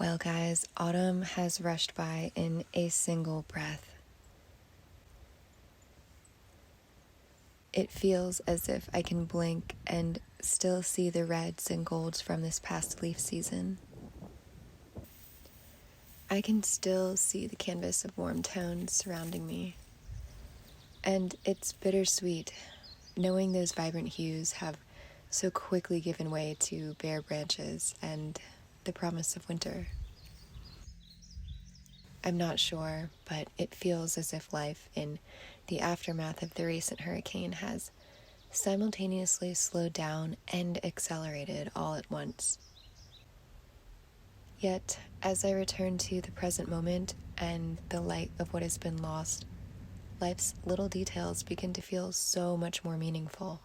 Well, guys, autumn has rushed by in a single breath. It feels as if I can blink and still see the reds and golds from this past leaf season. I can still see the canvas of warm tones surrounding me. And it's bittersweet, knowing those vibrant hues have so quickly given way to bare branches and the promise of winter. I'm not sure, but it feels as if life in the aftermath of the recent hurricane has simultaneously slowed down and accelerated all at once. Yet, as I return to the present moment and the light of what has been lost, life's little details begin to feel so much more meaningful.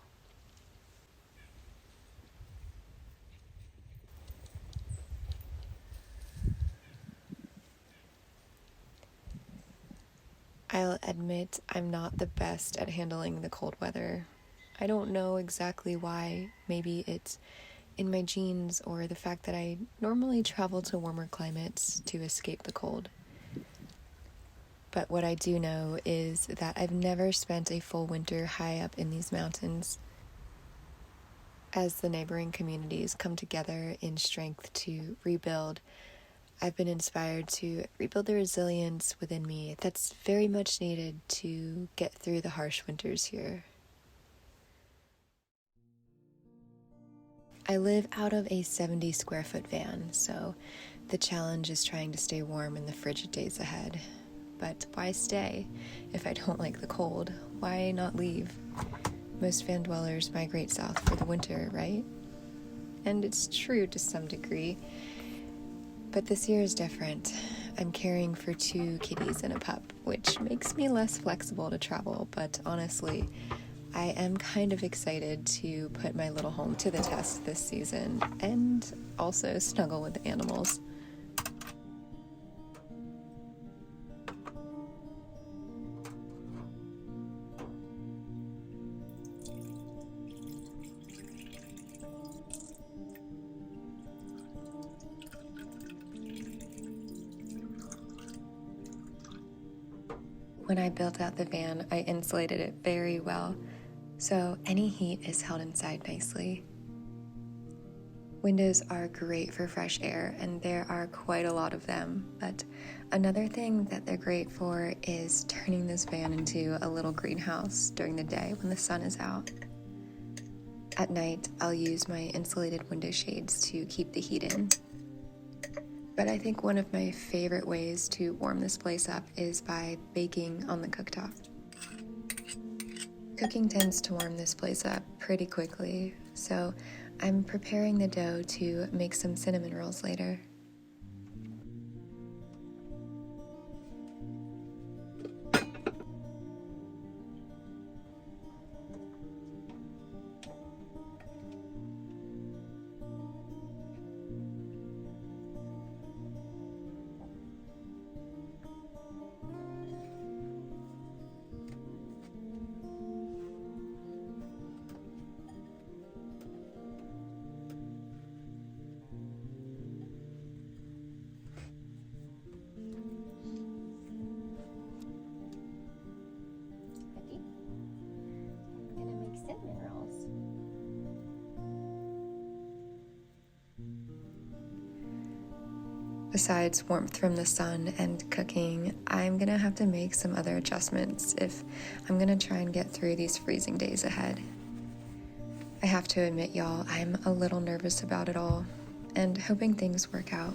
I'll admit I'm not the best at handling the cold weather. I don't know exactly why. Maybe it's in my genes or the fact that I normally travel to warmer climates to escape the cold. But what I do know is that I've never spent a full winter high up in these mountains. As the neighboring communities come together in strength to rebuild, I've been inspired to rebuild the resilience within me that's very much needed to get through the harsh winters here. I live out of a 70 square foot van, so the challenge is trying to stay warm in the frigid days ahead. But why stay? If I don't like the cold, why not leave? Most van dwellers migrate south for the winter, right? And it's true to some degree. But this year is different. I'm caring for 2 kitties and a pup, which makes me less flexible to travel, but honestly, I am kind of excited to put my little home to the test this season and also snuggle with the animals. When I built out the van, I insulated it very well, so any heat is held inside nicely. Windows are great for fresh air, and there are quite a lot of them, but another thing that they're great for is turning this van into a little greenhouse during the day when the sun is out. At night, I'll use my insulated window shades to keep the heat in. But I think one of my favorite ways to warm this place up is by baking on the cooktop. Cooking tends to warm this place up pretty quickly, so I'm preparing the dough to make some cinnamon rolls later. Besides warmth from the sun and cooking, I'm gonna have to make some other adjustments if I'm gonna try and get through these freezing days ahead. I have to admit, y'all, I'm a little nervous about it all and hoping things work out.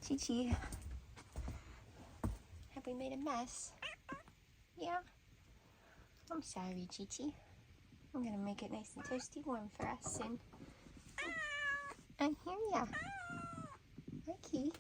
Chi-Chi, have we made a mess? Yeah? I'm sorry, Chi-Chi. I'm gonna make it nice and toasty warm for us soon. I hear ya. Hi, Key.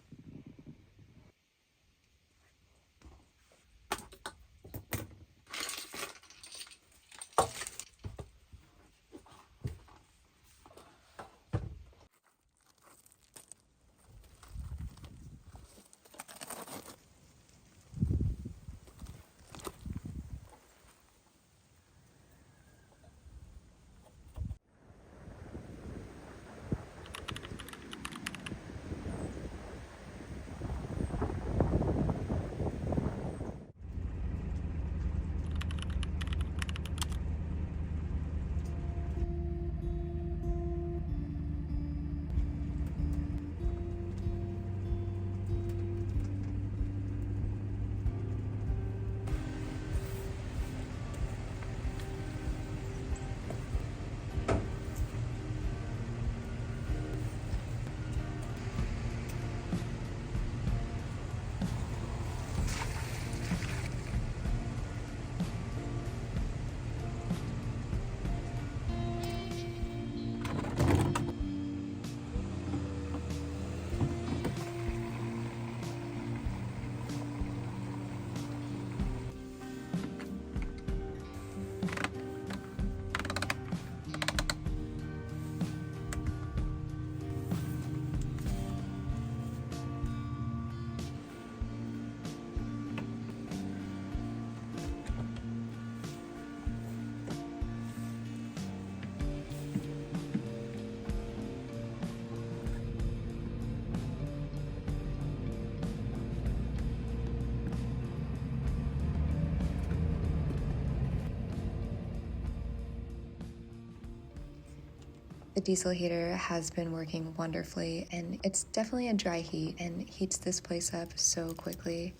The diesel heater has been working wonderfully, and it's definitely a dry heat and heats this place up so quickly.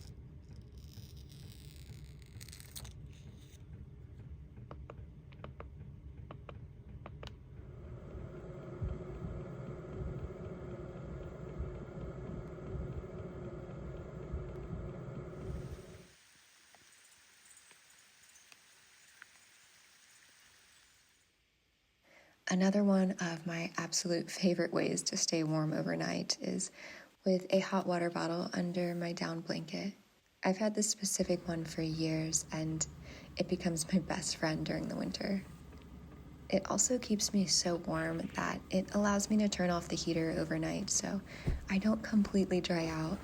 Another one of my absolute favorite ways to stay warm overnight is with a hot water bottle under my down blanket. I've had this specific one for years, and it becomes my best friend during the winter. It also keeps me so warm that it allows me to turn off the heater overnight so I don't completely dry out.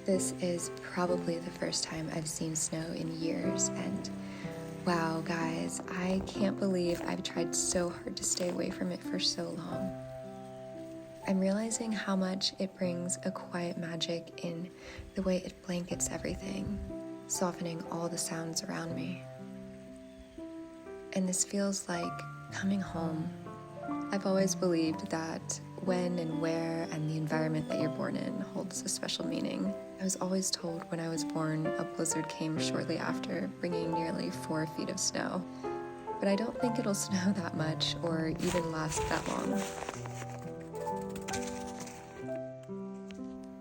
This is probably the first time I've seen snow in years, and wow, guys, I can't believe I've tried so hard to stay away from it for so long. I'm realizing how much it brings a quiet magic in the way it blankets everything, softening all the sounds around me. And this feels like coming home. I've always believed that when and where and the environment that you're born in holds a special meaning. I was always told when I was born a blizzard came shortly after, bringing nearly 4 feet of snow. But I don't think it'll snow that much or even last that long.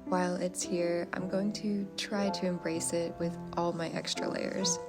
While it's here, I'm going to try to embrace it with all my extra layers.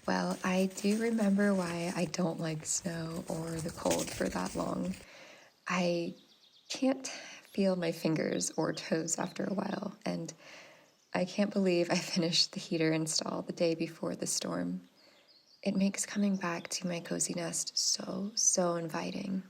Well, I do remember why I don't like snow or the cold for that long. I can't feel my fingers or toes after a while, and I can't believe I finished the heater install the day before the storm. It makes coming back to my cozy nest so inviting.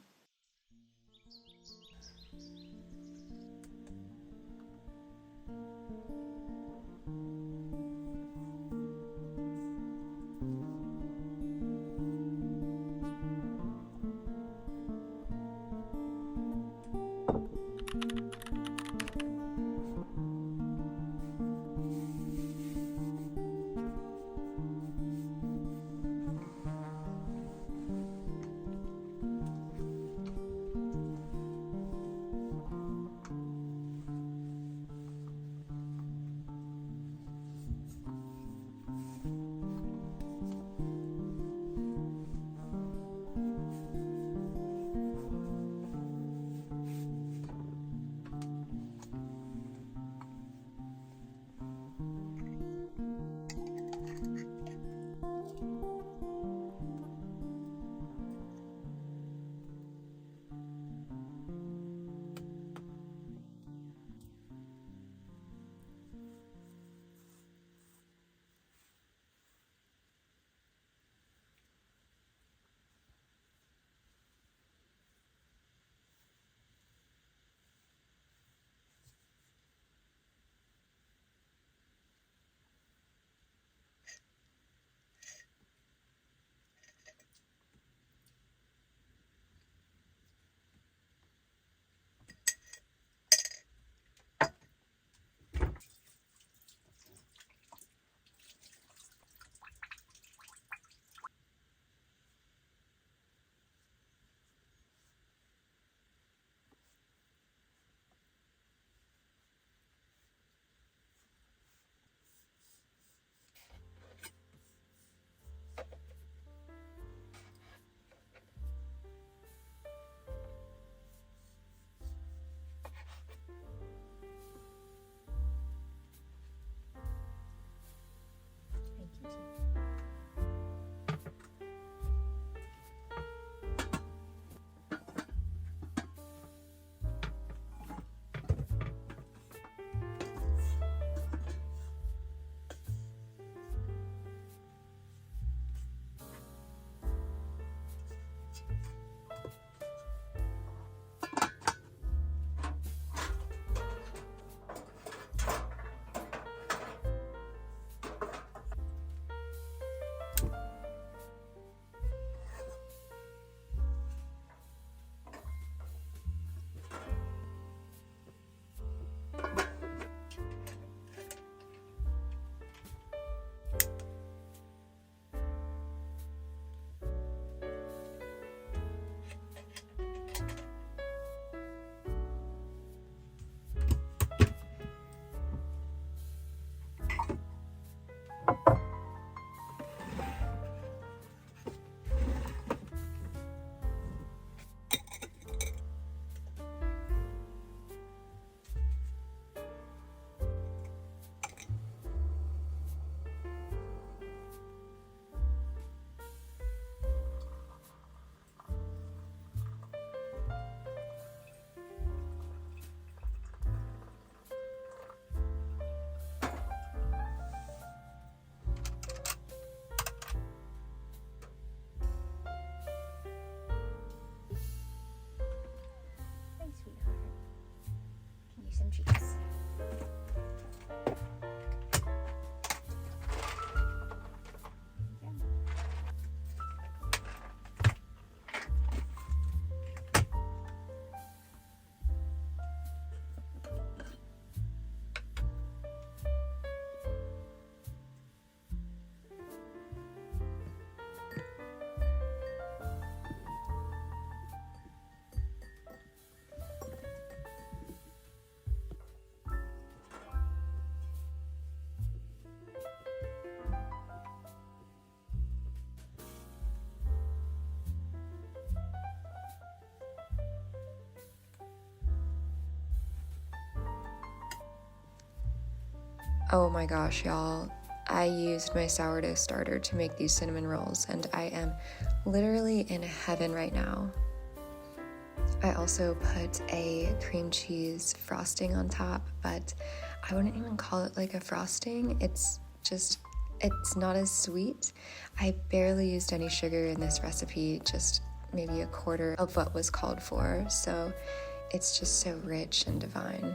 Oh my gosh, y'all. I used my sourdough starter to make these cinnamon rolls, and I am literally in heaven right now. I also put a cream cheese frosting on top, but I wouldn't even call it like a frosting. It's not as sweet. I barely used any sugar in this recipe, just maybe a quarter of what was called for, so it's just so rich and divine.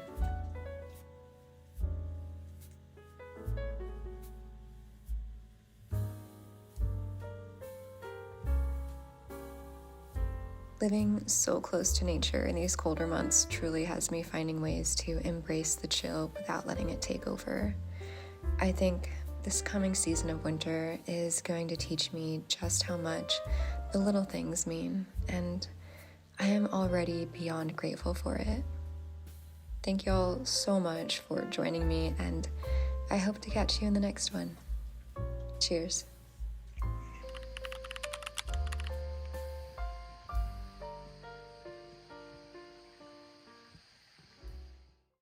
Living so close to nature in these colder months truly has me finding ways to embrace the chill without letting it take over. I think this coming season of winter is going to teach me just how much the little things mean, and I am already beyond grateful for it. Thank y'all so much for joining me, and I hope to catch you in the next one. Cheers.